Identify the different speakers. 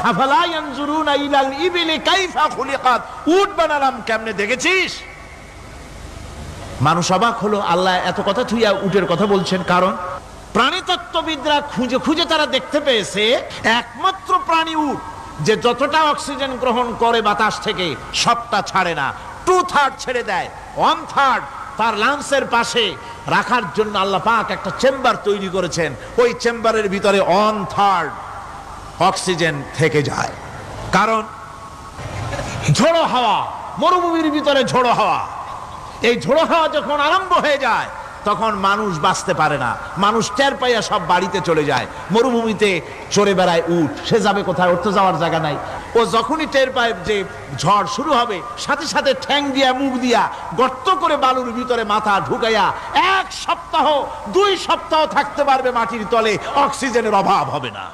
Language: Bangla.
Speaker 1: আফালা ইয়ানজুরুনা ইলাল ইবিলি কাইফা খুলিকাত, উট বানালাম কেমনে দেখেছিস? মানুষ অবাক হলো, আল্লাহ এত কথা থুইয়া উটের কথা বলছেন। কারণ প্রাণীতত্ত্ববিদরা খুঁজে খুঁজে তারা দেখতে পেয়েছে একমাত্র প্রাণী উট যে যতটা অক্সিজেন গ্রহণ করে বাতাস থেকে সবটা ছাড়ে না, 2/3 ছেড়ে দেয়, 1/3 তার লাংসের পাশে রাখার জন্য আল্লাহ পাক একটা চেম্বার তৈরি করেছেন। ওই চেম্বারের ভিতরে 1/3 অক্সিজেন থেকে যায়। কারণ ঝোড়ো হাওয়া, মরুভূমির ভিতরে ঝোড়ো হাওয়া, এই ঝোড়ো হাওয়া যখন আরম্ভ হয়ে যায় তখন মানুষ বাঁচতে পারে না, মানুষ টের পাইয়া সব বাড়িতে চলে যায়। মরুভূমিতে চড়ে বেড়ায় উট, সে যাবে কোথায়? ওর তো যাওয়ার জায়গা নাই। ও যখনই টের পায় যে ঝড় শুরু হবে, সাথে সাথে ঠ্যাং দিয়া মুখ দিয়া গর্ত করে বালুর ভিতরে মাথা ঢুকাইয়া 1 সপ্তাহ 2 সপ্তাহ থাকতে পারবে মাটির তলে, অক্সিজেনের অভাব হবে না।